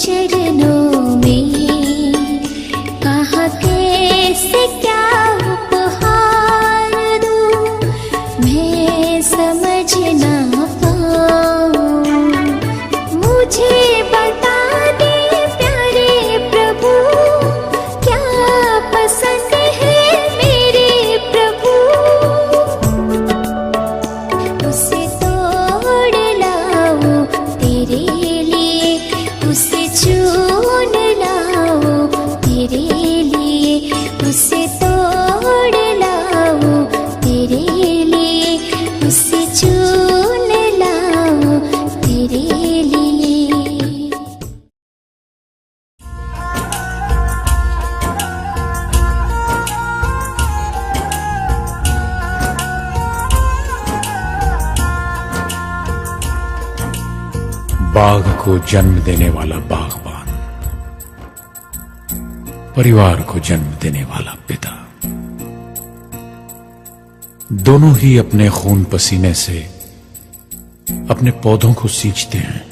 चरणों में, कहाँ कैसे क्या उपहार दूं, मैं समझ ना पाऊं। मुझे बता दे प्यारे प्रभु, क्या पसंद है मेरे प्रभु। उसे तोड़ लाओ तेरे लिए, उसे चुन लाओ तेरे लिए, उसे तोड़ लाओ तेरे लिए, उसे चुन लाओ तेरे लिए। बाग को जन्म देने वाला बागबान, परिवार को जन्म देने वाला पिता, दोनों ही अपने खून पसीने से अपने पौधों को सींचते हैं।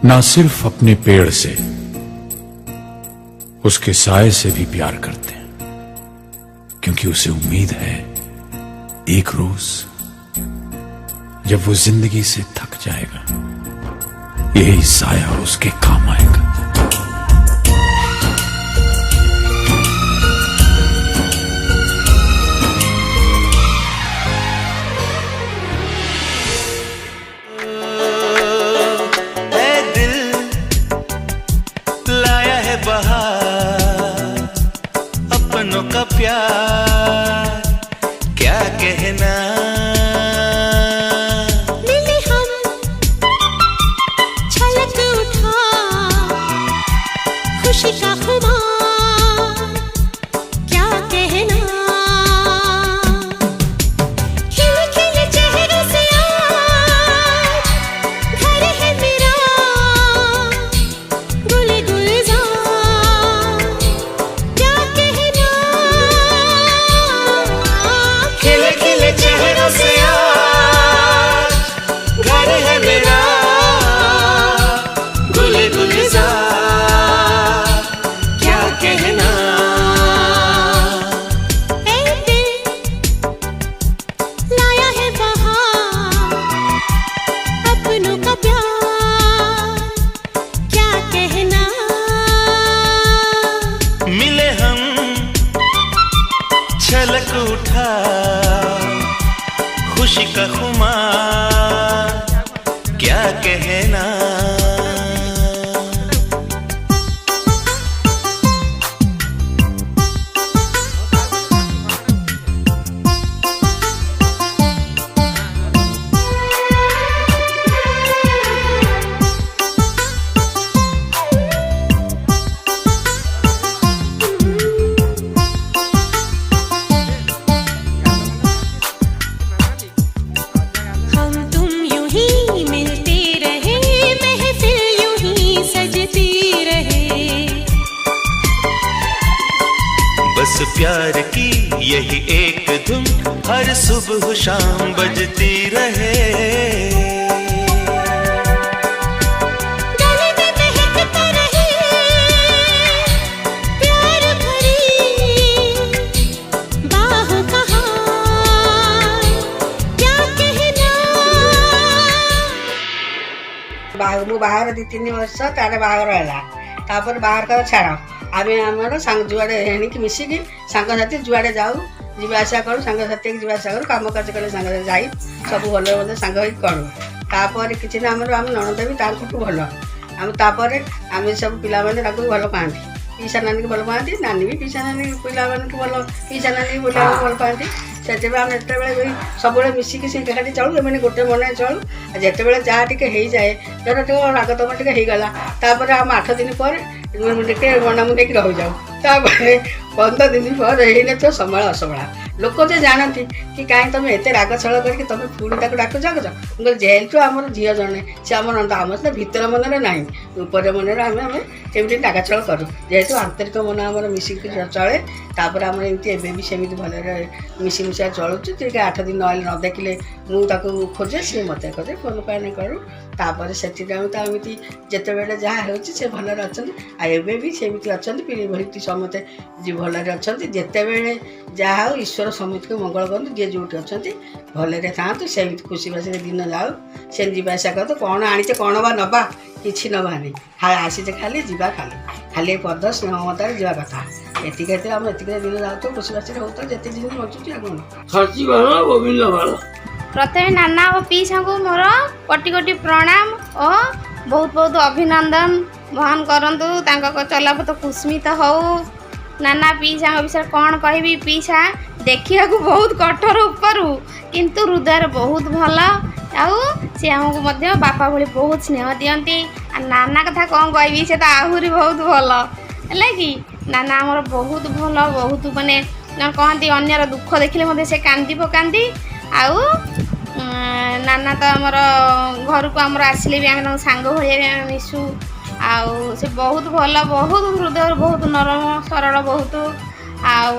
ना सिर्फ अपने पेड़ से, उसके साए से भी प्यार करते हैं, क्योंकि उसे उम्मीद है एक रोज जब वो जिंदगी से थक जाएगा, यही साया उसके काम आएगा। ऐ दिल लाया है बहार, अपनों का प्यार क्या कहना। खुशी का खुमार क्या कहना। खिले खिले चेहरों से आज घर है मेरा, गुल गुलजार क्या कहना। खिले खिले चेहरों से आज घर है मेरा, गुल गुलजार कहना। ऐ दिल लाया है बहार, अपनों का प्यार क्या कहना। मिले हम छलक उठा, खुशी का खुमार क्या कहना। बस प्यार की यही एक धुन हर सुबह शाम बजती रहे। गले में महकता रहे प्यार भरी बाहों का हार क्या कहना। बाहर 2-3 वर्ष तार बाहर है, तापर बाहर कर छाड़ आम आमर सांग जुआड़े एणिकी मिसिकी सांगसाथी जुआड़े जाऊ जीवासा करूँ, सांगसाथी जीवासा करूँ, कम कार्य कले सांग जाई सब भल मत सांग करूँ। तापर किसी आम नणंद भी ताकू भल आम तापर आम सब पिला भल पाती, पीसा नानी की भल पाती, नानी भी पीसा नानी पिला भल पीसा नानी बुला भल पाती। से आम जिते सब मिसिकी से एकाठी चलू, एम गोटे मन चलू। जिते जहाँ टे जाए धर राग तम टे होगला, तापर आम 8 दिन पर मना मुझे रही जाऊ, तापर 15 दिन पर हो संभाल असंभाला लोक जो जानती कि कहीं तुम एत राग छल करके तुम पुणी डाक डाकुच। जेहेतु आम झील जड़े से आम नंद आम भीतर मनरे ना ଉପରେ ମନରେ ଆମେ କେମିତି ଡାକାଚଳ କରୁ। ଯେହେତୁ ଆନ୍ତରିକ ମନ ଆମର ମିଶିକି ଚଳେ, ତାପରେ ଆମର ଏମିତି ଏବେ ବି ସେମିତି ଭଲରେ ମିଶିମିଶା ଚଳୁଛୁ। ଟିକେ 8 ଦିନ ନହେଲେ ନ ଦେଖିଲେ ମୁଁ ତାକୁ ଖୋଜେ, ସିଏ ମୋତେ ଖୋଜେ, ଫୋନ୍ ଫାନ୍ କରୁ। ତାପରେ ସେଥିପାଇଁ ତ ଏମିତି ଯେତେବେଳେ ଯାହା ହେଉଛି ସେ ଭଲରେ ଅଛନ୍ତି। ଆଉ ଏବେ ବି ସେମିତି ଅଛନ୍ତି, ପିଢ଼ି ସମସ୍ତେ ଭଲରେ ଅଛନ୍ତି। ଯେତେବେଳେ ଯାହା ହଉ ଈଶ୍ୱର ସମସ୍ତଙ୍କୁ ମଙ୍ଗଳ କରନ୍ତୁ, ଯିଏ ଯେଉଁଠି ଅଛନ୍ତି ଭଲରେ ଥାଆନ୍ତୁ। ସେମିତି ଖୁସି ବାସିରେ ଦିନ ଯାଉ, ସେମିତି ଯିବା ଆସିବା କରନ୍ତୁ। କ'ଣ ଆଣିଛେ କ'ଣ ବା ନେବା, କିଛି ନେବାନି, ଆସିଛେ ଖାଲି ଯିବା, ଖାଲି ପଦ ସ୍ନେହ ମମତାରେ ଯିବା କଥା। ଏତିକି ହେଲେ ଆମେ ଏତିକିରେ ଦିନ ଯାଉଥିବ, ଖୁସି ବାସିରେ ହେଉଥିବ, ଯେତେ ଦିନ ବଞ୍ଚୁଛି ଆଉ କ'ଣ। ପ୍ରଥମେ ନାନା ଓ ପିଇସାଙ୍କୁ ମୋର କୋଟି କୋଟି ପ୍ରଣାମ ଓ ବହୁତ ବହୁତ ଅଭିନନ୍ଦନ ବହନ କରନ୍ତୁ। ତାଙ୍କ ଚଲାପଥ କୁସ୍ମିତ ହଉ। ନାନା ପିଇସାଙ୍କ ବିଷୟରେ କ'ଣ କହିବି? ପିଇସା ଦେଖିବାକୁ ବହୁତ କଠୋର ଉପରୁ, କିନ୍ତୁ ହୃଦୟରେ ବହୁତ ଭଲ। ଆଉ ସେ ଆମକୁ ମଧ୍ୟ ବାପା ଭଳି ବହୁତ ସ୍ନେହ ଦିଅନ୍ତି। ଆଉ ନାନା କଥା କ'ଣ କହିବି, ସେ ତ ଆହୁରି ବହୁତ ଭଲ, ହେଲା କି। ନାନା ଆମର ବହୁତ ଭଲ, ବହୁତ ମାନେ କହନ୍ତି ଅନ୍ୟର ଦୁଃଖ ଦେଖିଲେ ମଧ୍ୟ ସେ କାନ୍ଦି ପକାନ୍ତି। ଆଉ ନାନା ତ ଆମର ଘରକୁ ଆମର ଆସିଲେ ବି ଆମେ ତାଙ୍କ ସାଙ୍ଗ ଭଳିଆ ବି ଆମେ ମିଶୁ। ଆଉ ସେ ବହୁତ ଭଲ, ବହୁତ ହୃଦୟରୁ ବହୁତ ନରମ ସରଳ ବହୁତ। ଆଉ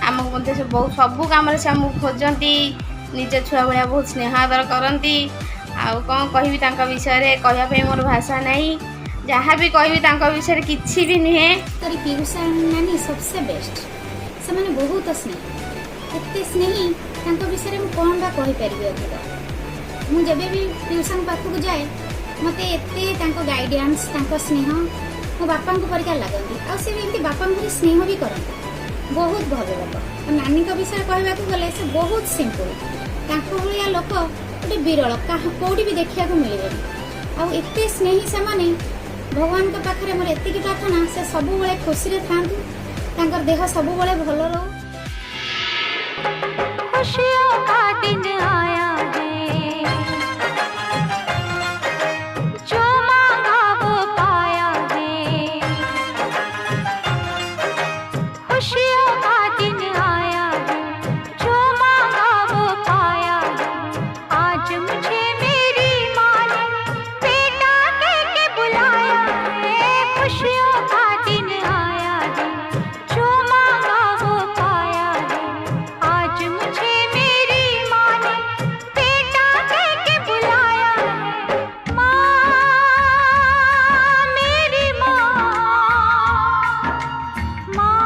ଆମକୁ ମଧ୍ୟ ସେ ବହୁତ ସବୁ କାମରେ ସେ ଆମକୁ ଖୋଜନ୍ତି, ନିଜ ଛୁଆ ଭଳିଆ ବହୁତ ସ୍ନେହ ଆଦର କରନ୍ତି। ଆଉ କ'ଣ କହିବି ତାଙ୍କ ବିଷୟରେ, କହିବା ପାଇଁ ମୋର ଭାଷା ନାହିଁ। ଯାହା ବି କହିବି ତାଙ୍କ ବିଷୟରେ କିଛି ବି ନୁହେଁ। ତାରି ପିଉସା ନାନୀ सबसे बेस्ट, ସେମାନେ ବହୁତ ସ୍ନେହ, ଏତେ ସ୍ନେହୀ, ତାଙ୍କ ବିଷୟରେ ମୁଁ କ'ଣ ବା କହିପାରିବି ଅଧିକ। ମୁଁ ଯେବେ ବି ଟ୍ୟୁସନ୍ ପାଖକୁ ଯାଏ ମୋତେ ଏତେ ତାଙ୍କ ଗାଇଡାନ୍ସ, ତାଙ୍କ ସ୍ନେହ ମୋ ବାପାଙ୍କ ପରିକା ଲାଗନ୍ତି। ଆଉ ସେ ଏମିତି ବାପାଙ୍କ ଭଳି ସ୍ନେହ ବି କରନ୍ତି, ବହୁତ ଭଲ ଲୋକ। ଆଉ ନାନୀଙ୍କ ବିଷୟରେ କହିବାକୁ ଗଲେ ସେ ବହୁତ ସିମ୍ପଲ୍, ତାଙ୍କ ଭଳିଆ ଲୋକ ଗୋଟେ ବିରଳ, କେଉଁଠି ବି ଦେଖିବାକୁ ମିଳିବେନି। ଆଉ ଏତେ ସ୍ନେହୀ ସେମାନେ। ଭଗବାନଙ୍କ ପାଖରେ ମୋର ଏତିକି ପ୍ରାର୍ଥନା, ସେ ସବୁବେଳେ ଖୁସିରେ ଥାଆନ୍ତୁ, ତାଙ୍କର ଦେହ ସବୁବେଳେ ଭଲ ରହୁ। खुशियों का दिन आया है, जो मांगा वो पाया है। खुशियों का दिन आया है, जो मांगा वो पाया है। आज मुझे मेरी माँ ने बेटा कह के बुलाया है। खुशियों का दिन आया है, जो मांगा वो पाया है। आज मुझे मेरी माँ ने बेटा कह के बुलाया है। माँ मेरी माँ, माँ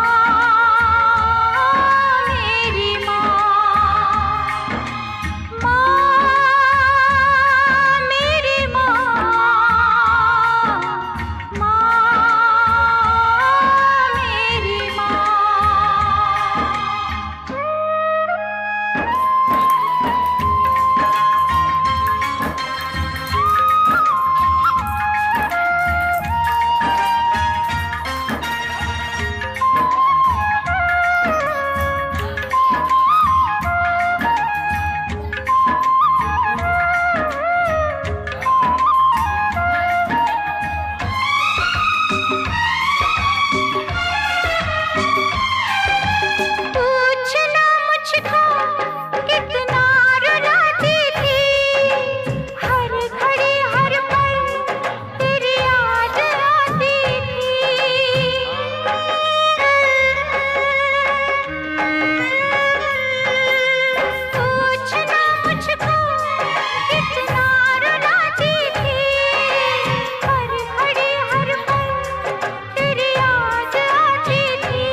मेरी माँ, माँ मेरी माँ, माँ मेरी माँ। पूछना मुझको कितना रुलाती थी, हर घड़ी हर पल तेरी याद आती थी। पूछना मुझको कितना रुलाती थी, हर घड़ी हर पल तेरी याद आती थी।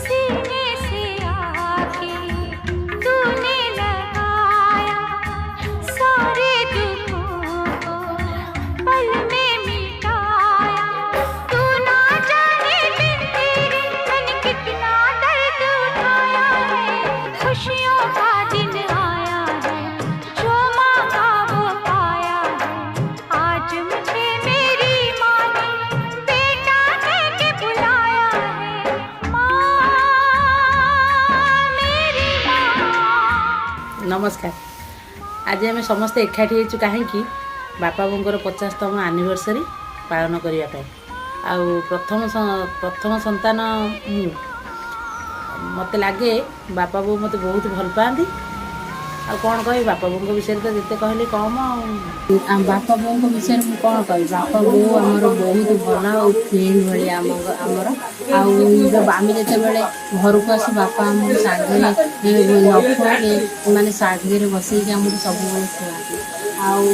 सीने से आके तूने लगाया सारे दुखों को पल में मिटाया। तू ना जाने बिन तेरे मैंने कितना दर्द उठाया है। खुशियों का दिन आया है, जो मांगा वो पाया है। आज मुझे मेरी माँ ने बेटा कह के बुलाया है। माँ मेरी माँ। नमस्कार। आज आम समस्ते एकाठी होइछु काहेकि बापा बोंकर 50तम एनिवर्सरी पालन करने। आउ प्रथम संतान मत लगे बापा बो मत बहुत भल पाती। ଆଉ କ'ଣ କହିବି, ବାପା ବୋଉଙ୍କ ବିଷୟରେ ତ ଯେତେ କହିଲେ କମ୍। ଆଉ ବାପା ବୋଉଙ୍କ ବିଷୟରେ ମୁଁ କ'ଣ କହିବି, ବାପା ବୋଉ ଆମର ବହୁତ ଭଲ ଆଉ ଫ୍ରେଣ୍ଡ ଭଳିଆ ଆମର। ଆଉ ଆମେ ଯେତେବେଳେ ଘରକୁ ଆସୁ ବାପା ଆମକୁ ସାଙ୍ଗରେ ନ ଖୁଆଇଲେ ମାନେ ସାଙ୍ଗରେ ବସେଇକି ଆମକୁ ସବୁବେଳେ ଖୁଆନ୍ତି। ଆଉ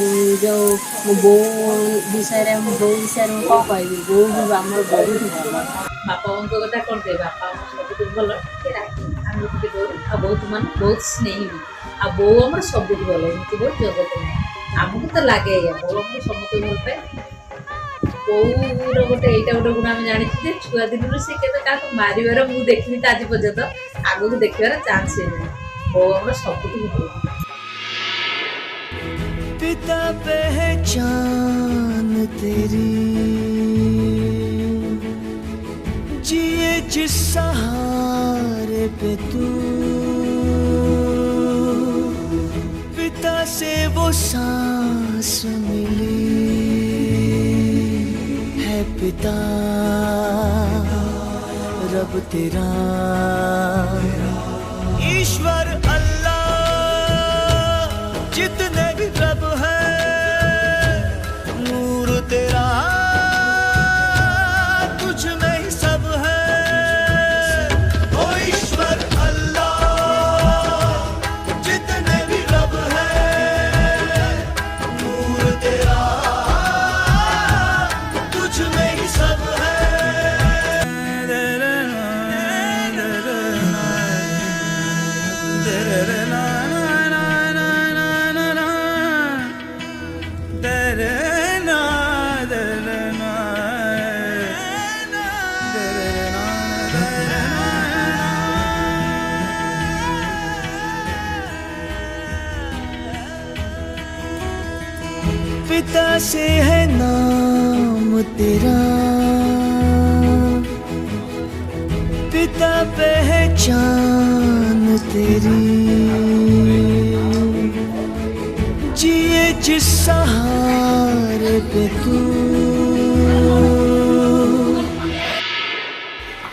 ଯେଉଁ ମୋ ବୋଉ ବିଷୟରେ ମୁଁ କ'ଣ କହିବି, ବୋଉ ବି ଆମର ବହୁତ ଭଲ। ବାପା ବୋଉଙ୍କ କଥା କ'ଣ କହିବି, ବାପା ଆମର ସବୁଠୁ ଭଲ, ଟିକେ ରାଗି ଆମେ ଟିକେ ଡରୁ, ଆଉ ବହୁତ ସ୍ନେହୀ ବି। ଆଉ ବୋଉ ଆମର ସବୁଠୁ ଭଲ, ଏମିତି ବହୁତ ଜଗତ ନାହିଁ। ଆମକୁ ତ ଲାଗେ ଏଇଆ, ବୋଉ ଆମକୁ ସମସ୍ତେ ଭଲ ପାଏ। ବୋଉର ଏଇଟା ଗୋଟେ ଗୁଣ ଆମେ ଜାଣିଛୁ ଯେ ଛୁଆ ଦିନରୁ ସେ କେବେ କାହାକୁ ମାରିବାର ମୁଁ ଦେଖିନି ତ ଆଜି ପର୍ଯ୍ୟନ୍ତ, ଆଗକୁ ଦେଖିବାର ଚାନ୍ସ ହେଇନି। ବୋଉ ଆମର ସବୁଠୁ ଭଲ। पिता पहचान तेरी जिए जिस सहारे पे तू, पिता से वो सांस मिली है पिता रब तेरा ईश्वर अल्लाह जितने भी रब है नूर तेरा तुझ में ही सब है। ओ ईश्वर अल्लाह जितने भी रब है नूर तेरा तुझ में ही सब है। पिता से है नाम तेरा, पिता पहचान तेरी जिए जिस सहारे पे तू।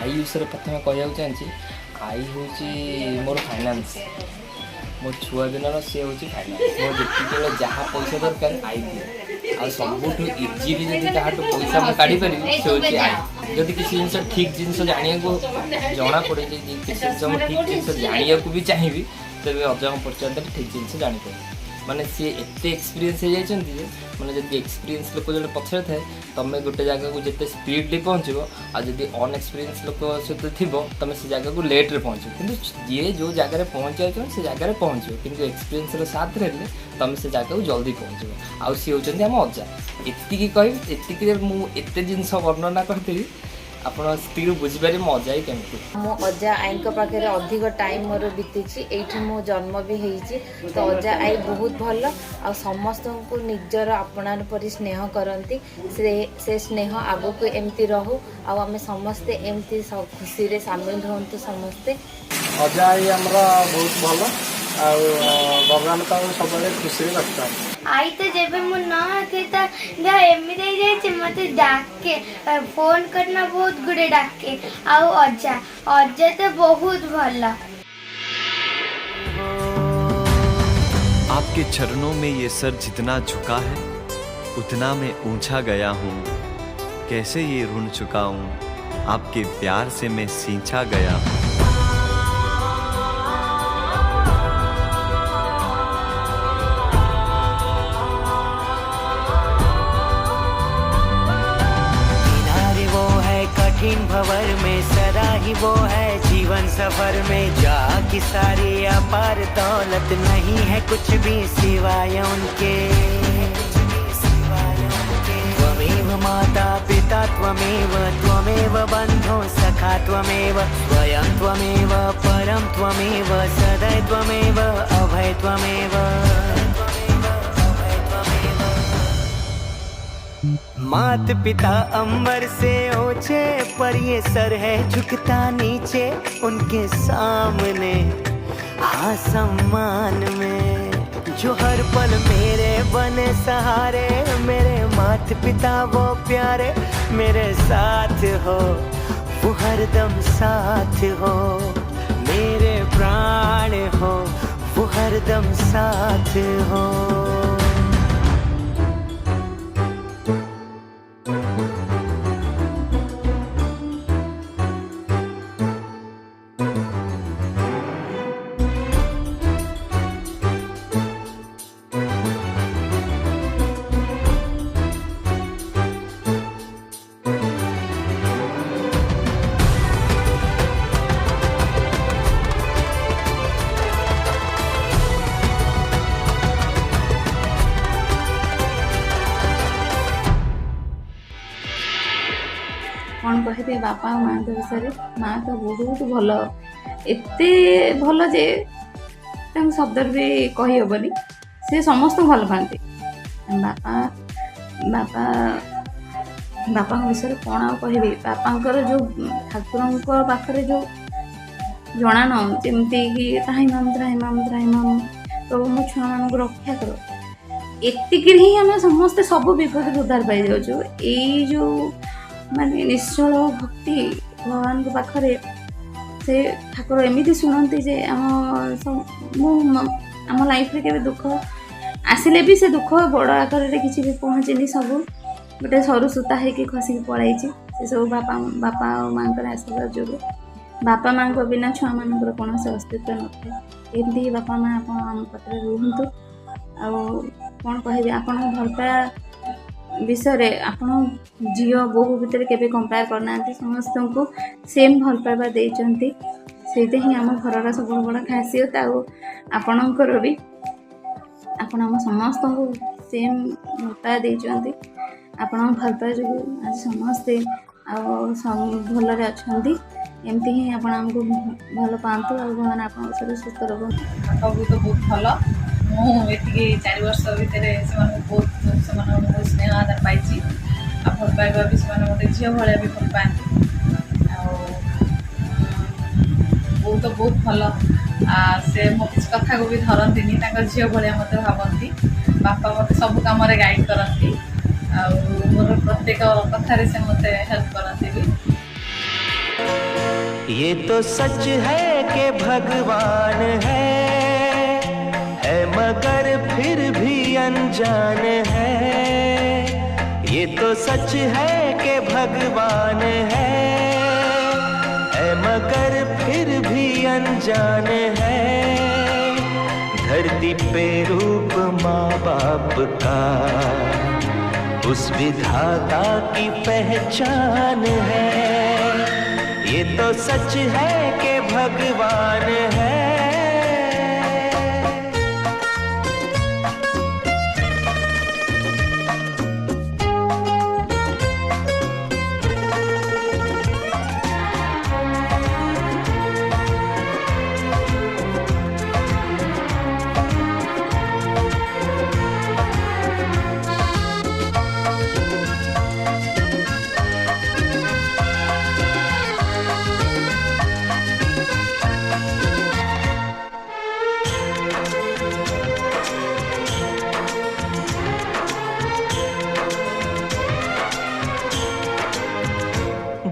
आई विषय प्रथम कहूँ चाहिए, आई हूँ मोर फाइनान्स, मो छुआ दिन सी हूँ फाइनान्स। मो जिते जहाँ पैसा दरकार आई दिए, आ सबुठ इजिली जब क्या पैसा मुझे काढ़ी पारि से हूँ आई। जदि किसी जिन ठीक जिन जाना जना पड़े किसी जिन ठीक जिन जाना भी चाहिए तेज अजा पचार ठीक जिन जापर माने सी एत एक्सपीरियंस हो जाती है माने जब एक्सपीरियंस लोक जो पछरे थाए तुम गोटे जगह को जिते स्पीडली पहुँचो आदि अनएक्सपीरियंस लोक सहित थी तुम से जगह को लेट्रे पहुँचो कि जी जो जगह पहुँच जाए से जगह पहुँचो कि एक्सपीरियंस साथ रहे तुम से जगह को जल्दी पहुँचो आउ सी होती आम अजा एति कह मुझे जिन वर्णना करी ଆପଣ ସ୍ଥିର ବୁଝିପାରି ମୋ ଅଜା କେମିତି ମୋ ଅଜା ଆଈଙ୍କ ପାଖରେ ଅଧିକ ଟାଇମ୍ ମୋର ବିତିଛି ଏଇଠି ମୋ ଜନ୍ମ ବି ହେଇଛି ତ ଅଜା ଆଈ ବହୁତ ଭଲ ଆଉ ସମସ୍ତଙ୍କୁ ନିଜର ଆପଣାର ପରି ସ୍ନେହ କରନ୍ତି ସେ ସ୍ନେହ ଆଗକୁ ଏମିତି ରହୁ ଆଉ ଆମେ ସମସ୍ତେ ଏମିତି ଖୁସିରେ ସାମିଲ ହୁଅନ୍ତୁ ସମସ୍ତେ ଅଜା ଆଈ ଆମର ବହୁତ ଭଲ ଆଉ ଭଗବାନ ତାଙ୍କୁ ସବୁବେଳେ ଖୁସିରେ ରଖିଥାନ୍ତି आई तो जब मु न थे एमती जाए मत डाके फोन करना बहुत गुड़े डाके आउ अजा अजा तो बहुत भल आपके चरणों में ये सर जितना झुका है उतना मैं ऊंचा गया हूँ कैसे ये ऋण चुकाऊं आपके प्यार से मैं सींचा गया हूँ भंवर में सदा ही वो है जीवन सफर में जा की सारी अपार दौलत नहीं है कुछ भी सिवाय उनके त्वमेव माता पिता त्वमेव बंधो सखा त्वमेव स्वयं त्वमेव परम त्वमेव सदैव त्वमेव अभय त्वमेव मात पिता अंबर से ऊंचे पर ये सर है झुकता नीचे उनके सामने आसमान में जो हर पल मेरे बने सहारे मेरे मात पिता वो प्यारे मेरे साथ हो वो हरदम साथ हो मेरे प्राण हो वो हरदम साथ हो। କ'ଣ କହିବି ବାପା ଆଉ ମାଆଙ୍କ ବିଷୟରେ। ମାଆ ତ ବହୁତ ଭଲ, ଏତେ ଭଲ ଯେ ତାଙ୍କ ଶବ୍ଦରେ ବି କହିହେବନି। ସେ ସମସ୍ତଙ୍କୁ ଭଲ ପାଆନ୍ତି। ବାପାଙ୍କ ବିଷୟରେ କ'ଣ ଆଉ କହିବି। ବାପାଙ୍କର ଯେଉଁ ଠାକୁରଙ୍କ ପାଖରେ ଯେଉଁ ଜଣାଣ, ଯେମିତିକି ତ୍ରାହି ମାମ ତ୍ରାହି ମାମ ତ୍ରାହି ମାମ, ପ୍ରଭୁ ମୋ ଛୁଆମାନଙ୍କୁ ରକ୍ଷା କର, ଏତିକିରେ ହିଁ ଆମେ ସମସ୍ତେ ସବୁ ବିପଦରୁ ଉଦ୍ଧାର ପାଇଯାଉଛୁ। ଏଇ ଯେଉଁ ମାନେ ନିଶ୍ଚଳ ଭକ୍ତି ଭଗବାନଙ୍କ ପାଖରେ, ସେ ଠାକୁର ଏମିତି ଶୁଣନ୍ତି ଯେ ଆମ ଲାଇଫ୍ରେ କେବେ ଦୁଃଖ ଆସିଲେ ବି ସେ ଦୁଃଖ ବଡ଼ ଆକାରରେ କିଛି ବି ପହଞ୍ଚିନି। ସବୁ ଗୋଟେ ସରୁ ସୂତା ହେଇକି ଖସିକି ପଳାଇଛି। ସେସବୁ ବାପା ଆଉ ମାଆଙ୍କର ଆଶୀର୍ବାଦ ଯୋଗୁଁ। ବାପା ମାଆଙ୍କ ବିନା ଛୁଆମାନଙ୍କର କୌଣସି ଅସ୍ତିତ୍ୱ ନଥାଏ। ଏମିତି ବାପା ମାଆ ଆପଣ ଆମ ପାଖରେ ରୁହନ୍ତୁ। ଆଉ କ'ଣ କହିବି, ଆପଣଙ୍କ ଭଲ ପାଇବା ବିଷୟରେ ଆପଣ ଝିଅ ବୋହୂ ଭିତରେ କେବେ କମ୍ପେୟାର କରିନାହାନ୍ତି। ସମସ୍ତଙ୍କୁ ସେମ୍ ଭଲ ପାଇବା ଦେଇଛନ୍ତି। ସେଇଟା ହିଁ ଆମ ଘରର ସବୁଠୁ ବଡ଼ ଖାସିୟତ। ଆଉ ଆପଣଙ୍କର ବି, ଆପଣ ଆମ ସମସ୍ତଙ୍କୁ ସେମ୍ ଭଲ ପାଇବା ଦେଇଛନ୍ତି। ଆପଣଙ୍କ ଭଲ ପାଇବା ଯୋଗୁଁ ଆଜି ସମସ୍ତେ ଭଲରେ ଅଛନ୍ତି। ଏମିତି ହିଁ ଆପଣ ଆମକୁ ଭଲ ପାଆନ୍ତୁ ଆଉ ଭଗବାନ ଆପଣଙ୍କ ସହିତ ସୁସ୍ଥ ରଖନ୍ତୁ। ବାପା ବହୁତ ଭଲ। ମୁଁ ଏତିକି 4 ବର୍ଷ ଭିତରେ ସେମାନଙ୍କୁ ବହୁତ ସ୍ନେହ ଆଦର ପାଇଛି। ଆଉ ଭଲ ପାଇବା ବି ସେମାନେ ଗୋଟେ ଝିଅ ଭଳିଆ ବି ଭଲ ପାଆନ୍ତି। ଆଉ ବହୁତ ଭଲ। ସେ ମୋ କିଛି କଥାକୁ ବି ଧରନ୍ତିନି, ତାଙ୍କ ଝିଅ ଭଳିଆ ମୋତେ ଭାବନ୍ତି। ବାପା ମୋତେ ସବୁ କାମରେ ଗାଇଡ଼ କରନ୍ତି। ଆଉ ମୋର ପ୍ରତ୍ୟେକ କଥାରେ ସେ ମୋତେ ହେଲ୍ପ କରନ୍ତି ବି। ये तो सच है कि भगवान है मगर फिर भी अनजान है। ये तो सच है कि भगवान है मगर फिर भी अनजान है। धरती पे रूप माँ बाप का उस विधाता की पहचान है। ये तो सच है कि भगवान है।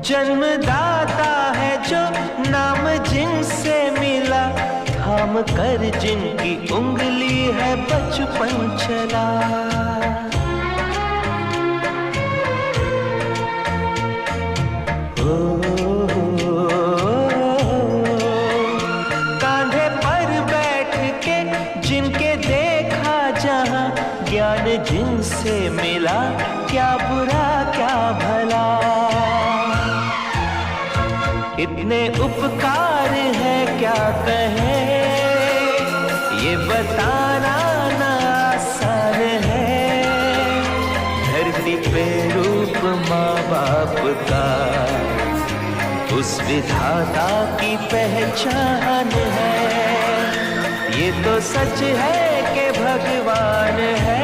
जन्मदाता है जो नाम जिनसे मिला, थाम कर जिनकी उंगली है बचपन चला। कांधे पर बैठ के जिनके देखा जहां, ज्ञान जिनसे मिला, क्या बुरा क्या भला। इतने उपकार है क्या कहें, ये बताना ना आसान है। धरती पे रूप माँ बाप का उस विधाता की पहचान है। ये तो सच है कि भगवान है।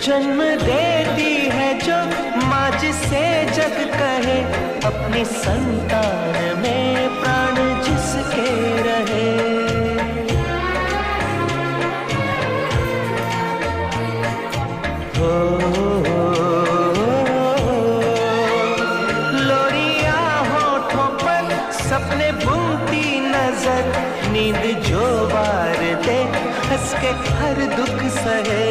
जन्म देती है जो माँ जिसे जग कहे, अपनी संतान में प्राण जिसके रहे। हो लोरिया होठों पर सपने बुनती नजर, नींद जो बार दे हंस के हर दुख सहे।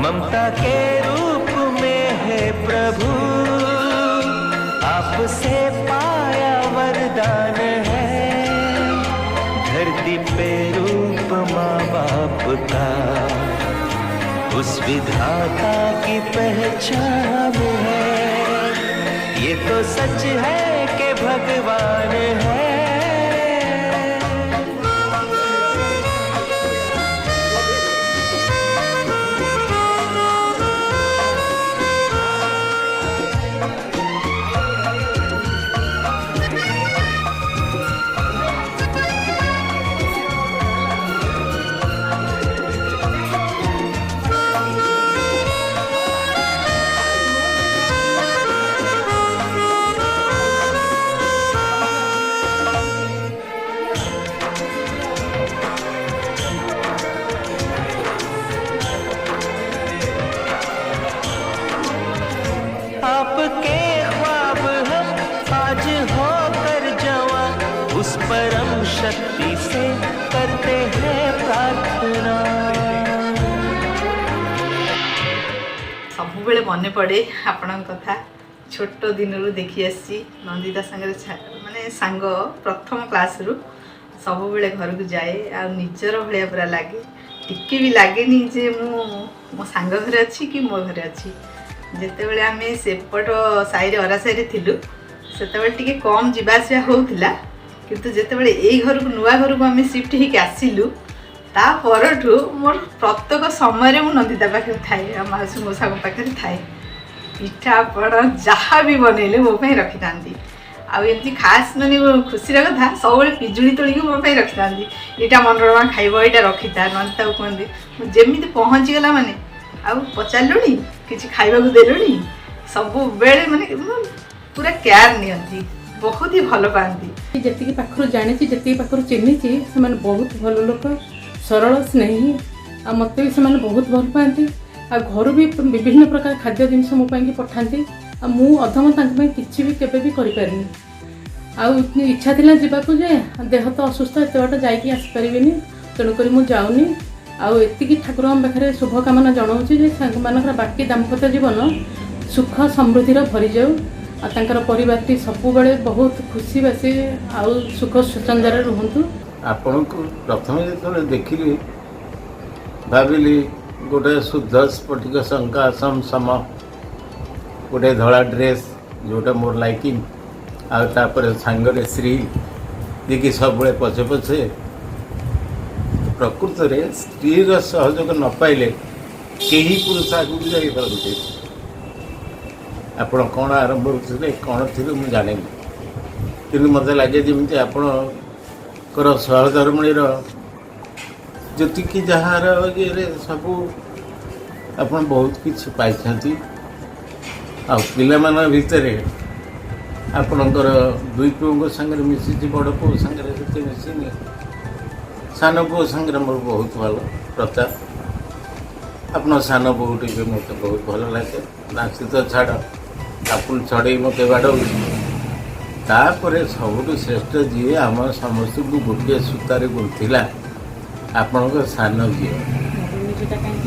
ममता के रूप में है प्रभु, आपसे पाया वरदान है। धरती पे रूप माँ बाप का, उस विधाता की पहचान है। ये तो सच है कि भगवान है। आपके ख्वाब हम आज होकर जवां, उस परम शक्ति से करते हैं प्रार्थना। सबुबले मन पड़े आपण कथा। छोट दिन देखी आसी नंदिता सांगे माने सांग प्रथम क्लास रु सबुबले घर को जाए आ निजर भाया पूरा लगे। टिके भी लगेनि जे मो सांग घर अच्छी कि मो घर अच्छी। जितेबाला आम सेपट साई अरा साई थिलु सेतेबाला टिके कम जीवासिया होउथिला, किंतु जेतेबाला एई घर को नुआ घर को आम शिफ्ट होके आसिलु ता परठु मोर प्रत्येक समय मु नंदिता पाखे थाए, माउसी मौसा पाखे थाए। पिठा पड़ जहाँ भी बनइले मो पे रखी थांती। आउ एमती खास माने खुशी कथा सब पिजुड़ी तोलिक मो पे रखी थांती। एटा मनोरमा खाइब एटा रखिथा नंदिता को कहती। जेमिति पहुँची गला माने आउ पचारूनी किसी खाइबा को देलुनी सब बेले माने पूरा केयर नियंती, बहुत ही भल पाती। जति पाखर जानी जति पाखर चिन्ही से बहुत भल लोक, सरल स्नेही आ मत भी से बहुत भल पाती। आ घर भी विभिन्न प्रकार खाद्य जिनस मो पाई पठाती। आ मु अधम किसी भी केबे भी करि पारिनी। आ इच्छा थिला जीवाकू जे देह तो असुस्थ एत बाट जाइकी आसी परिबिनी, तेणुक मु जाऊनी। आउ एतिकी ठाकुर पाखे शुभकामना जनाऊँगी जे मानकर बाकी दाम्पत्य जीवन सुख समृद्धि भरी जाऊ। आर परिवारटी सबुबले बहुत खुशी बासी आउ सुख स्वच्छंदर रुहतु। आपण को प्रथम जो देखिली भाविली गोटे शुद्ध स्फटिक शंका सम गोटे धड़ा ड्रेस जोटा मोर लाइकिंग आपर सांगरे श्री देखिए सब पछे पछे। प्रकृत में स्त्री सहयोग न पाइले कहीं पुरुष आगे जाते। आपण कौन आरंभ होते कौन थे मुझे जाने कि मत लगे जमी आपणकर सहधर्मिणी जी जार ये सब आप बहुत किसी पाई। आ पिला भितर आपणकर दुई पुओं सागर मिसी बड़ पुओ सागर मिसिनी सान पुओ सागर मोर बहुत भल प्रताप। आप सान बोटी भी मत बहुत भल लगे। नाची तो छाड़ आपन छड़े मत बाड़ तापर सब श्रेष्ठ जी आम समस्त को गोटे सूतार गुंथिला आपण सान झी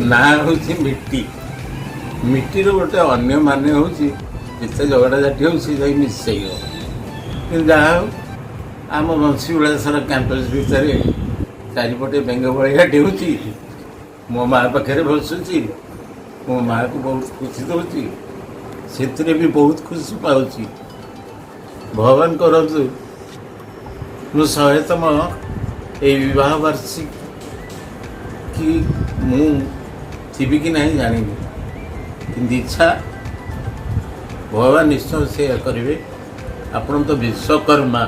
ना हूँ मिट्टी। मिट्टी गोटे अन्य मान हूँ जिते झगड़ा झाटी हो मिसई कि जहाँ आम बंशी उल्लासर कैंपस भितर चारिपटे बेंग भाया डेऊँची मो माँ पाखे बसुची मो माँ को बहुत खुशी दूची से भी बहुत खुशी पाऊँगी। भगवान करतु मु 100तम विवाह वार्षिक कि मु थी कि नहीं जानी कि इच्छा भगवान निश्चय से करेंगे। आपण तो विश्वकर्मा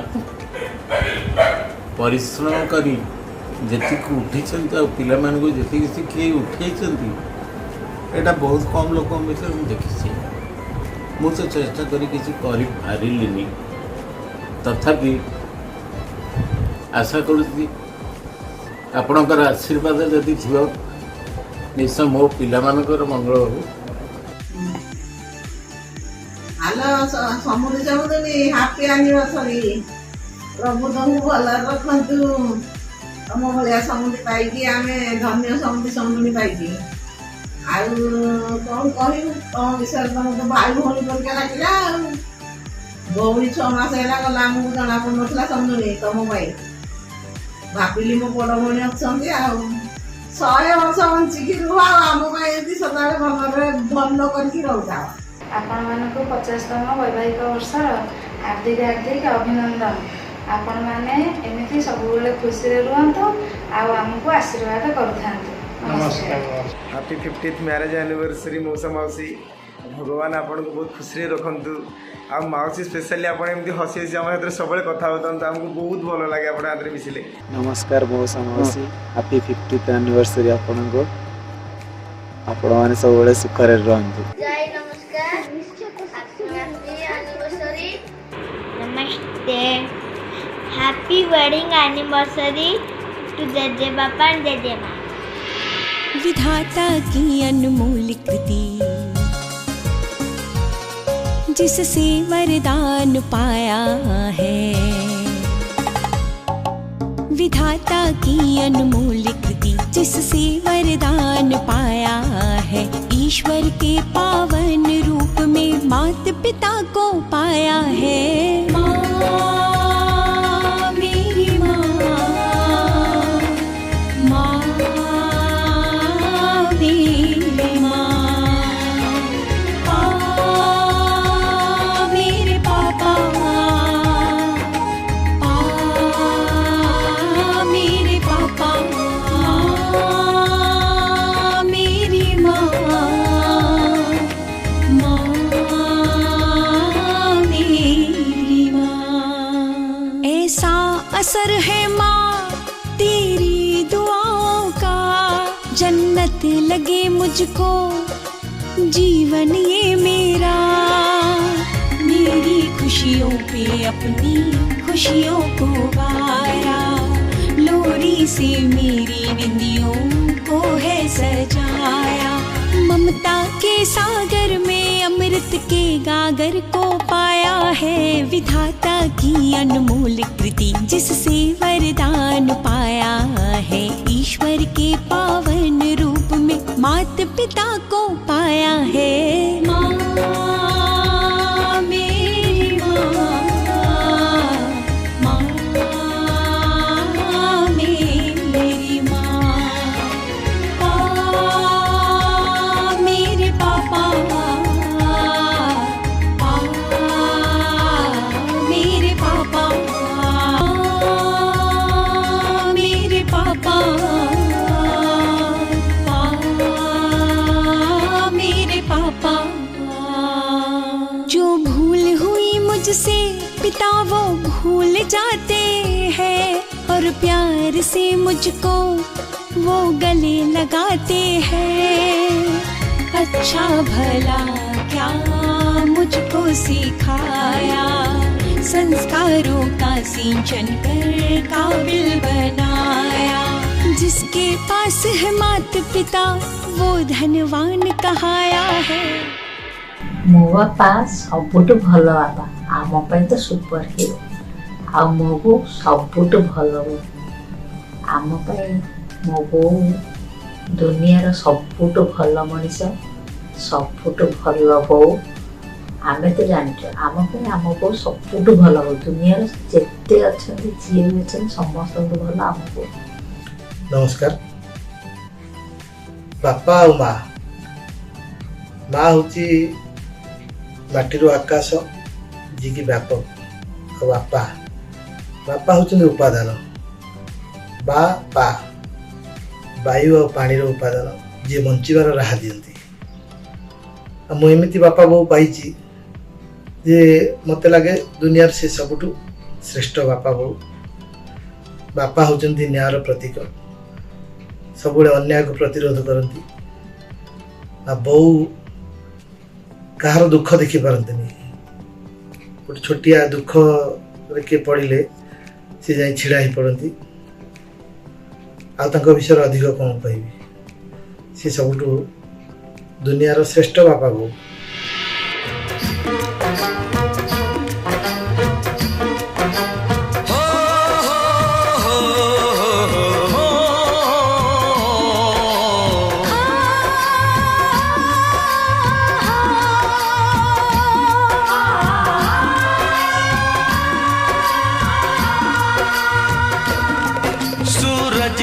परिश्रम करी ଯେତିକି ଉଠେଇଛନ୍ତି ଆଉ ପିଲାମାନଙ୍କୁ ଯେତିକି ଶିଖେଇ ଉଠେଇଛନ୍ତି ଏଇଟା ବହୁତ କମ୍ ଲୋକଙ୍କ ଭିତରେ ମୁଁ ଦେଖିଛି। ମୁଁ ତ ଚେଷ୍ଟା କରି କିଛି କରିପାରିଲିନି, ତଥାପି ଆଶା କରୁଛି ଆପଣଙ୍କର ଆଶୀର୍ବାଦ ଯଦି ଥିବ ନିଶ୍ଚୟ ମୋ ପିଲାମାନଙ୍କର ମଙ୍ଗଳ ହବ। ହ୍ୟାଲୋ ସମୁଦି ସମୁଦି ହାପି ଆନିଭର୍ସରୀ। ପ୍ରଭୁ ତମକୁ ଭଲରେ ରଖନ୍ତୁ। ତମ ଭଳିଆ ସମୁଦି ପାଇକି ଆମେ ଧନ୍ୟ ସମୁଦି ସମୁଦି ପାଇକି। ଆଉ କ'ଣ କହିବୁ ତମ ବିଷୟରେ ତମ ତ ଭାଇ ଭଉଣୀ ପରିକା ଲାଗିଲା ଆଉ। ଭଉଣୀ 6 ମାସ ହେଲା ଗଲା ଆମକୁ ଜଣା ପଡ଼ୁନଥିଲା ସମୁଦି ତମ ପାଇଁ। ଭାବିଲି ମୋ ବଡ଼ ଭଉଣୀ ଅଛନ୍ତି ଆଉ 100 ବର୍ଷ ବଞ୍ଚିକି ରୁହ ଆଉ ଆମ ପାଇଁ ଏମିତି ସଦାବେଳେ ଭଲରେ ଭଲ କରିକି ରହୁଥାଅ। ଆପଣମାନଙ୍କୁ 50ତମ ବୈବାହିକ ବର୍ଷର ହାର୍ଦ୍ଦିକ ହାର୍ଦ୍ଦିକ ଅଭିନନ୍ଦନ। ଆପଣମାନେ ଏମିତି ସବୁବେଳେ ଖୁସିରେ ରୁହନ୍ତୁ ଆଉ ଆମକୁ ଆଶୀର୍ବାଦ କରୁଥାନ୍ତୁ। नमस्कार हैप्पी 50th मैरिज एनिवर्सरी मौसा मौसी। भगवान आपन को बहुत खुशी रखु आ मौसी स्पेशली आप हसी हसी आम हाथ सब कथा होता आमको बहुत भल लगे आप हाथ मिसिले। नमस्कार मौसा मौसी हैप्पी 50th एनिवर्सरी आपण को आपण माने सब बड़े सुखरे रहंतु। जय नमस्कार हैप्पी एनिवर्सरी। नमस्ते हैप्पी वेडिंग एनिवर्सरी टू जेजे बापा एंड जेजे माँ। विधाता की अनमोल कृति जिससे वरदान पाया है। विधाता की अनमोल कृति जिससे वरदान पाया है। ईश्वर के पावन रूप में मात पिता को पाया है। माँ मेरी माँ, माँ मेरी माँ, मेरे पापा, मेरे पापा, मेरी माँ, माँ मेरी माँ। ऐसा असर है माँ तेरी दुआओं का, जन्नत लगे मुझको जीवन ये मेरा। मेरी खुशियों पे अपनी खुशियों को वाया, लोरी से मेरी निंदियों को है सजाया। ममता के सागर में अमृत के गागर को पाया है। विधाता की अनमोल कृति जिससे वरदान पाया है। ईश्वर के पावन रूप में मात पिता को पाया है। माँ मेरी माँ, माँ मेरी माँ, मेरे पापा, मेरे पापा, मेरे पापा, मेरे पापा। जो भूल हुई मुझसे पिता वो भूल जाते हैं, और प्यार से मुझको वो गले लगाते हैं। अच्छा भला क्या मुझको सिखाया, संस्कारों का सिंचन कर काबिल बनाया। जिसके पास है मात पिता वो धनवान कहाया है। मो बापा सबुठ भल बापा आम तो सुपर हिरो आ मो बो सबुठ भल बो आम मो बो दुनियार सबुठ भल मनीष सबुठ भल बो। आम तो जान आम बो सबुठ भल बो दुनियार जिते अच्छा जी भी अच्छा समस्त भल आम बो। नमस्कार बापा आ माँ माँ हूँ माटी आकाश जी की व्यापक और बापा बापा हूँ उपादान बापा वायु और पानी उपादान जी बंचार राह दिखती। मुझे बापा बो पाई जे मत लगे दुनिया से सबुठ श्रेष्ठ बापा बो। बापा होचंती न्यायर प्रतीक सब अन्याय को प्रतिरोध करती बो कहार दुख देखी पारती गोटे छोटिया दुख किए पड़े सी जा छिड़ा ही पड़ती आ विषय अधिक कौन कहबी सी सब दुनियार श्रेष्ठ बापा बो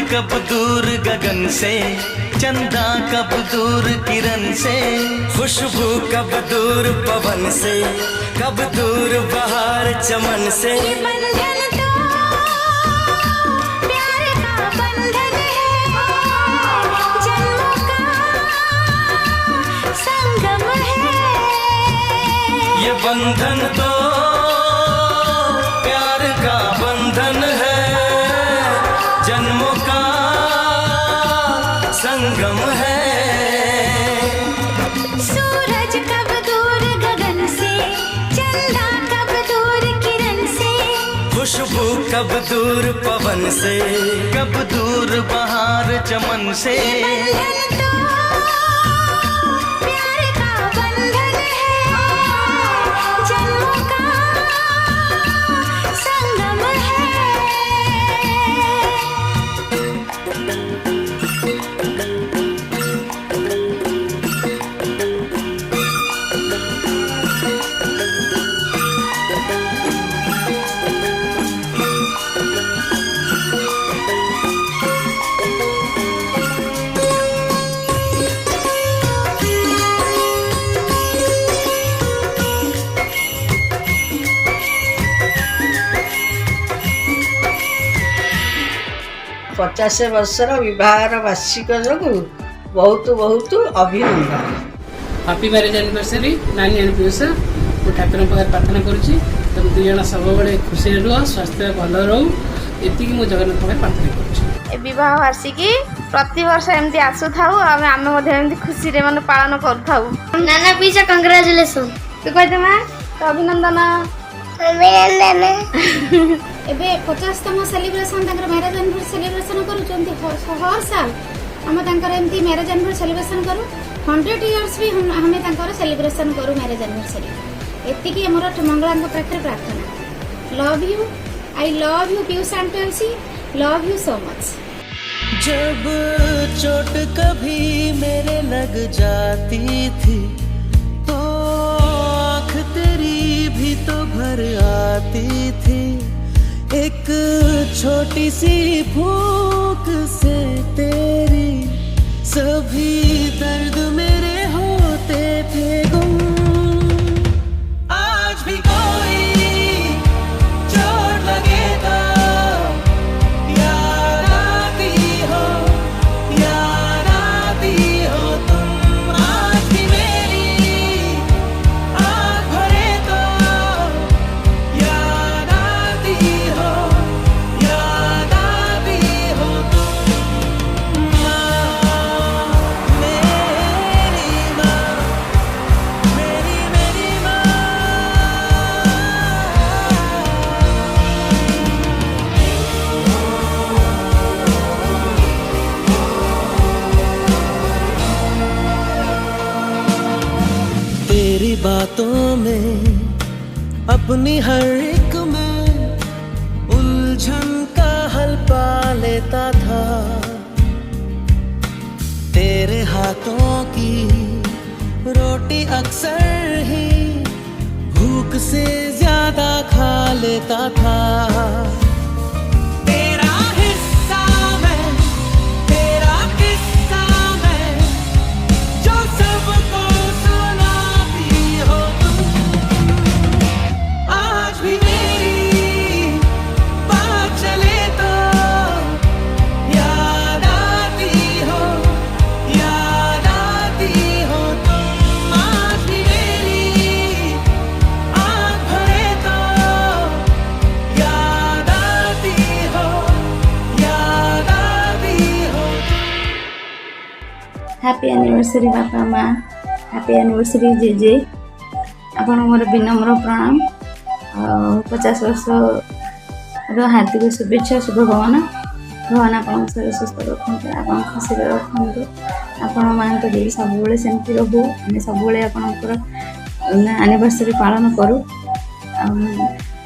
कब दूर गगन से चंदा कब दूर किरण से खुशबू कब दूर पवन से कब दूर बहार चमन से ये बंधन तो प्यार का बंधन है जन्मों का संगम है सूरज कब दूर गगन से चंदा कब दूर किरण से खुशबू कब दूर पवन से कब दूर बहार चमन से पचास वर्षर विवाहर वार्षिक जो बहुत बहुत अभिनंदन। हैप्पी मैरिज एनिवर्सरी नानी एंड पीयूष मु ठाकुर पाखे प्रार्थना करुच्ची तुम दुई जन सब खुशी रुह स्वास्थ्य भल रहू ये मुझे जगन्नाथ पाखे प्रार्थना करुच्ची। विवाह वार्षिकी प्रति वर्ष एमती आसु थाउ आम खुशी रे मन पालन करू। नाना पीछा कंग्रेचुलेसन तू कहते माँ तो अभिनंदन एबे 50तम सेलिब्रेशन तांकर मैरिज एनिवर्सरी सेलिब्रेशन करूचंती हर साल हम तांकर एमती मैरिज एनिवर्सरी सेलिब्रेशन करू 100 इयर्स भी हमें तांकर सेलिब्रेशन करू मैरिज एनिवर्सरी एति की हमर मंगला को पाखरे प्रार्थना। Love you I love you Piyush and Tulsi love you so much. जब चोट कभी मेरे लग जाती थी तो आँख तेरी भी तो भर आती थी एक छोटी सी फूंक से तेरी सभी दर्द मेरे होते थे गुम। आज भी कोई चोट लगे तो याद आती हो तुम। आज भी मेरी आँख भरे तो याद आती हो तुम। मेरी माँ मेरी माँ तेरी बातों में अपनी हर एक में उलझन का हल पा लेता था। तेरे हाथों की रोटी अक्सर ही भूख से ज्यादा खा लेता था। तेरा हिस्सा मैं तेरा किस्सा मैं जो सबको सुनाती हो तुम। आज भी मेरी बात चले तो याद आती हो तुम। आज भी मेरी आँख भरे तो याद हैप्पी एनिवर्सरी बापा माँ, हैप्पी एनिवर्सरी जेजे। आपण मोर विनम्र प्रणाम। 50 वर्ष हार्दिक शुभेच्छा, शुभ भवन। भगवान आपन सुस्थ रखते, आप खुशी रखते, आपण मान सब सेमती रहू। आम सब एनिवर्सरी पालन करूँ।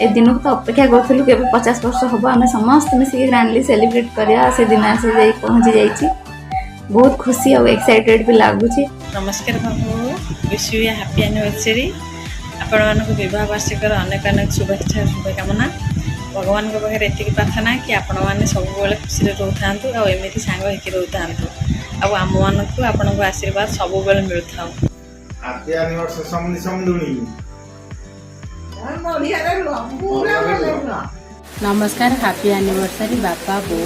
ए दिन को तो अपेक्षा करूँ के 50 वर्ष हम आम समस्त मिसिक ग्रांडली सेलिब्रेट करिया। से दिन आसी जाई पहुँची जाइए, बहुत खुशी और एक्साइटेड भी लगुच। नमस्कार बाबू, विश यू हैप्पी एनिवर्सरी। आपण मानक विवाह वार्षिकर अनेक अनेक शुभेच्छा शुभकामना। भगवान के पाखे एति प्रार्थना कि आपण मैंने सब खुशी रो था, एमती सांग होकर रो था, आम मानक आपण आशीर्वाद सब मिलू था। हैप्पी एनिवर्सरी समझी समझुनी। नमस्कार, हैप्पी एनिवर्सरी बापा बो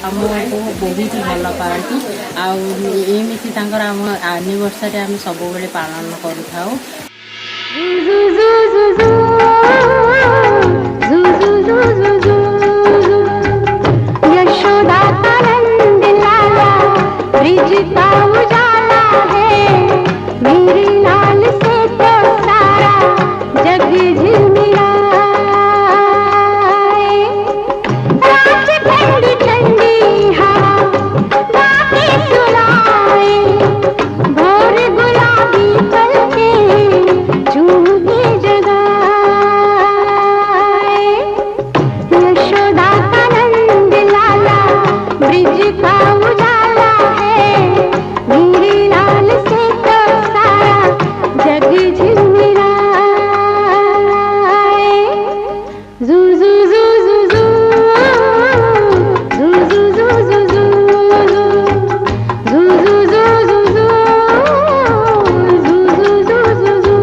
आमको बहुत भल पाती। आमती आम एनिवर्सरी आम सब पालन करूँ। यशोदा का नंद लाला ब्रिज का उजाला है, मेरे लाल से तो सारा जग झिलमिलाए। रात ठंडी ठंडी हवा गाके सुनाए, भोर गुलाबी पलके झूमे जगाए। यशोदा का नंद लाला ब्रिज का उजाला है, मेरे लाल से तो सारा जग झिलमिलाए। जू जू जू जू जू जू जू जू जू जू जू जू जू जू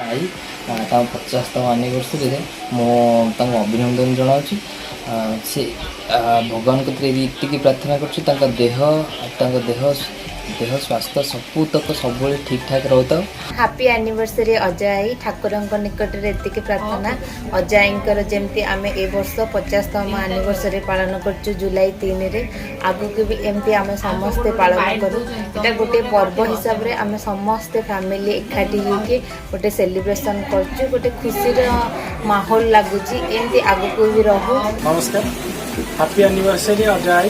आई 50तम एनिवर्सरी मुझे अभिनंदन जनावि। से भगवान को प्रार्थना कर देह स्वास्थ्य सबूतक सब ठीक ठाक रोता। हैप्पी एनिवर्सरी अजय ठाकुर निकट में एति प्रार्थना अजयकर जमती आम ए वर्ष 50तम एनिवर्सरी पालन कर जुलाई 3 रे आगु भी एमती आम समस्ते पालन करूँ। यहाँ गोटे पर्व हिसाब से आम समस्ते फैमिली एकाठी होके गोटे सेलिब्रेशन कर गोटे खुशी माहौल लगुच एमती आगु भी रहू। नमस्कार, हैप्पी एनिवर्सरी अजय।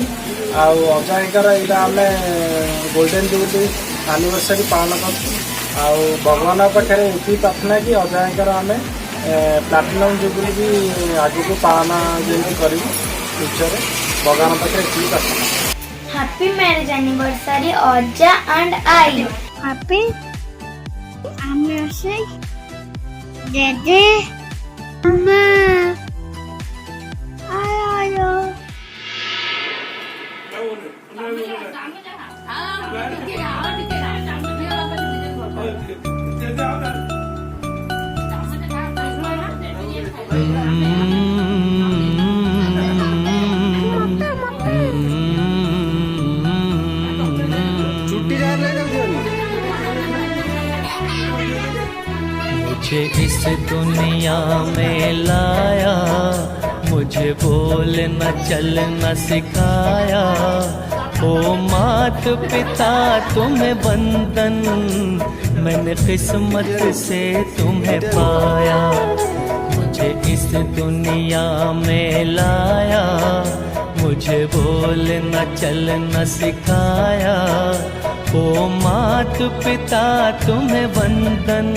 अजयकर यहाँ आम गोल्डन जुबली एनिवर्सरी पालन कर भगवान पाखे ये प्रार्थना कि अजयकर आम प्लाटिनम जुबली भी आगु पालन जमी कर फ्यूचर भगवान पाखे ये प्रार्थना। हैप्पी मैरिज एनिवर्सरी अजा एंड आई। हैप्पी एनिवर्सरी जेजे मम्मा। आयो दुनिया में लाया, मुझे बोलना चलना सिखाया। ओ मात पिता तुम्हें बंधन, मैंने किस्मत से तुम्हें पाया। मुझे इस दुनिया में लाया, मुझे बोलना चलना सिखाया। ओ मात पिता तुम्हें वंदन,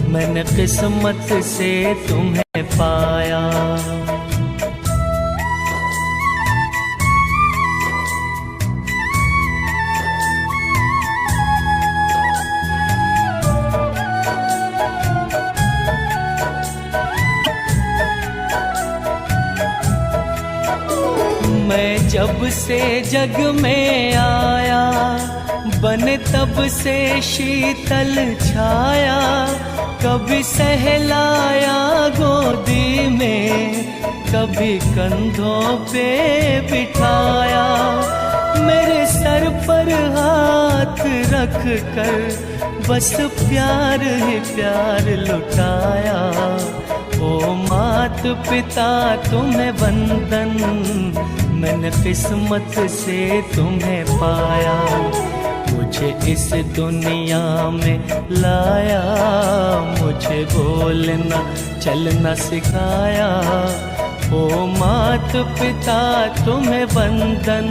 मैंने किस्मत से तुम्हें पाया। मैं जब से जग में आया, बने तब से शीतल छाया। कभी सहलाया गोदी में, कभी कंधों पे बिठाया। मेरे सर पर हाथ रख कर बस प्यार ही प्यार लुटाया। ओ मात पिता तुम्हें वंदन, मैंने किस्मत से तुम्हें पाया। मुझे इस दुनिया में लाया, मुझे बोलना चलना सिखाया। ओ मात पिता तुम्हें वंदन,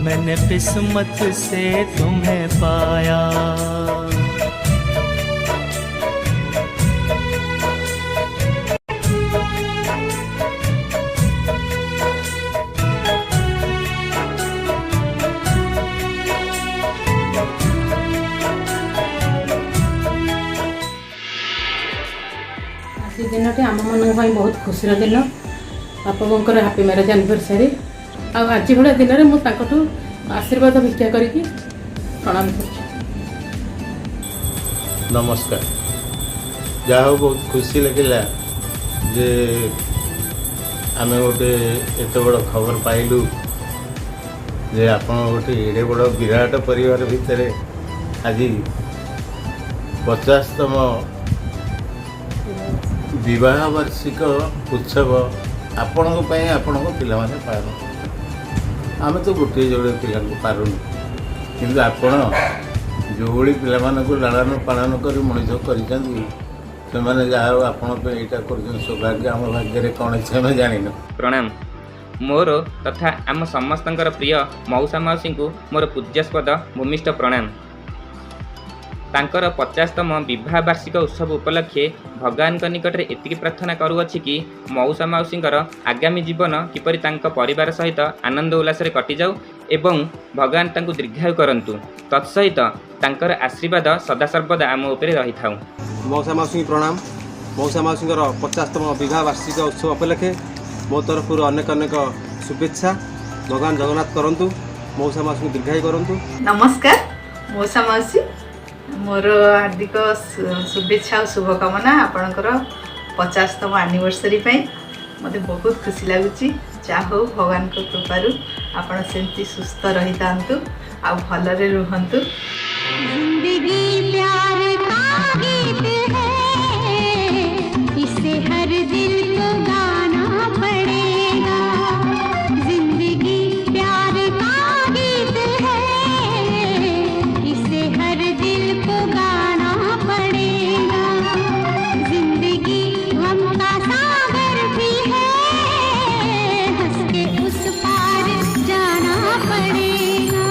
मैंने किस्मत से तुम्हें पाया। आज दिनटी आम मन बहुत खुशी दिन। बापा बोर हापी मैरेज एनिवर्सरी। आज भाया दिन में मुझे आशीर्वाद भिक्षा करके प्रणाम कर। नमस्कार। जहाँ बहुत खुशी लगिला जे आम गोटे एत बड़ खबर पाइलु जे आप गोटे एडे बड़ विराट परिवार भितर आज 50तम विवाह वार्षिक उत्सव आपण पिला पालन। आम तो गोटे जोड़े पिला पारुन, किंतु आपण जोड़ी पिला लालन पालन कर मनीष कर सौभाग्य आम भाग्य कौन अच्छे आम जान। प्रणाम। मोर तथा आम समस्तंकर प्रिय मौसा मौसी को मोर पूज्यास्पद भूमिष्ठ प्रणाम। तांकर 50तम विवाह वार्षिक उत्सव उपलक्षे भगवान निकट में एतिकी प्रार्थना करुअछि कि मौसा मौसींकर आगामी जीवन किपरि तांक परिवार सहित आनंद उल्लास कटि जाऊ एवं भगवान तांको दीर्घायु करंतु। तत्सहित तांकर आशीर्वाद सदा सर्वदा आम उपरे रही थाउ। मौसा मौसी प्रणाम। मौसा मौसींकर 50तम विवाह वार्षिक उत्सव उपलक्षे मो तरफ अनेक अनेक शुभेच्छा। भगवान जगन्नाथ करंतु, मौसा मौसी दीर्घायु करंतु। नमस्कार मौसा मौसी, मोर हार्दिक शुभेच्छा और शुभकामना। आपणकर 50तम एनिवर्सरी मते बहुत खुशी लगुच। चाहो भगवान को कृपारू आपण सेमती सुस्थ रही थांतु आ भलरे रुहंतु। जिंदगी प्यार का गीत है, इसे हर दिल को गाना पड़ेगा। जिंदगी प्यार का गीत है, इसे हर दिल को गाना पड़ेगा। जिंदगी गम का सागर भी है, हंस के उस पार जाना पड़ेगा।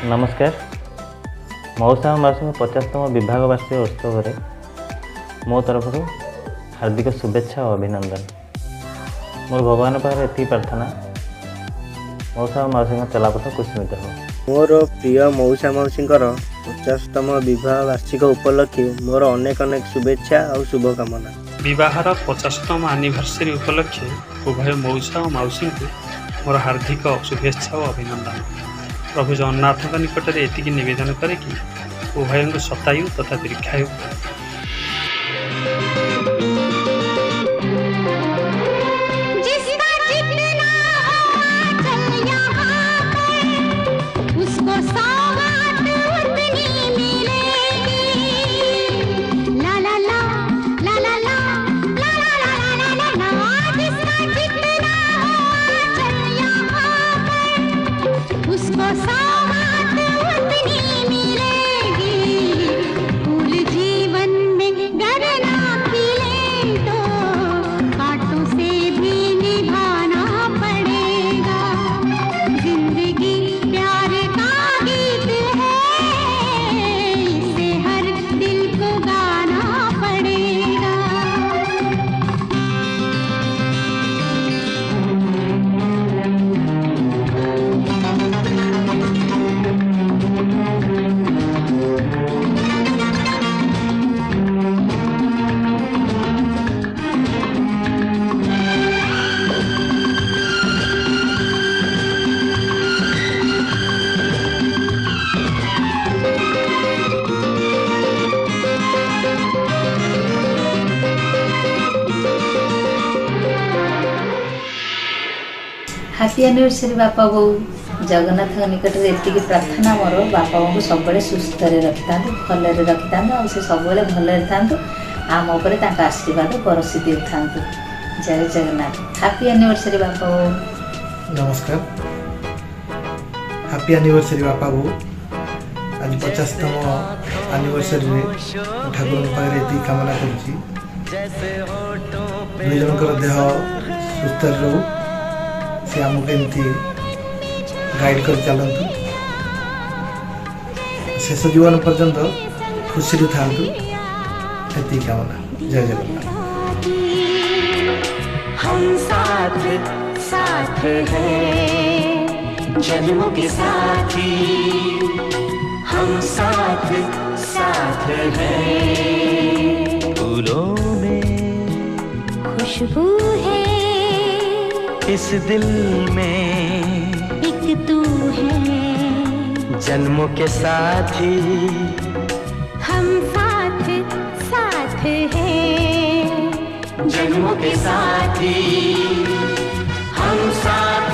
नमस्कार। मौसा माउसी 50तम विभाग वार्षिक उत्सव मो तरफ हार्दिक शुभेच्छा और अभिनंदन। मोर भगवान पाखे एति प्रार्थना मौसा माउसी चलापथ कुस्मित हो। मोर प्रिय मौसा मौसी 50तम विवाह वार्षिक उपलक्षे मोर अनेक अनेक शुभेच्छा और शुभकामना। विवाहर 50तम एनिभर्सरी उपलक्षे उभय मौसा और मौसी को मोर हार्दिक शुभेच्छा और अभिनंदन। प्रभु जगन्नाथ निकट में एति निवेदन करे कि उभय शतायु तथा दीर्घायु। हैप्पी एनिवर्सरी बापा बो। जगन्नाथ निकट में एति प्रार्थना मोर बापा को सब सुस्थ रखि था, भल रखि था, से सब भल था, आम उपर आशीर्वाद बरसी दे था। जय जगन्नाथ। हैप्पी एनिवर्सरी बापा बो। नमस्कार। हैप्पी एनिवर्सरी बापा बो। आज 50तम एनिवर्सरी ठाकुर पाखे ये कामना करुच्ची दुई जनकर देह सुस्थ रहू, से आमको एमती गाइड कर चलतु, शेष जीवन पर्यंत खुशी था कामना। जय जगन्नाथ। हम साथ साथ हैं जन्मों के साथी, हम साथ साथ हैं। फूलों में खुशबू है इस दिल में, एक तू है जन्मों के साथी, हम साथ साथ हैं जन्मों के साथी, हम साथ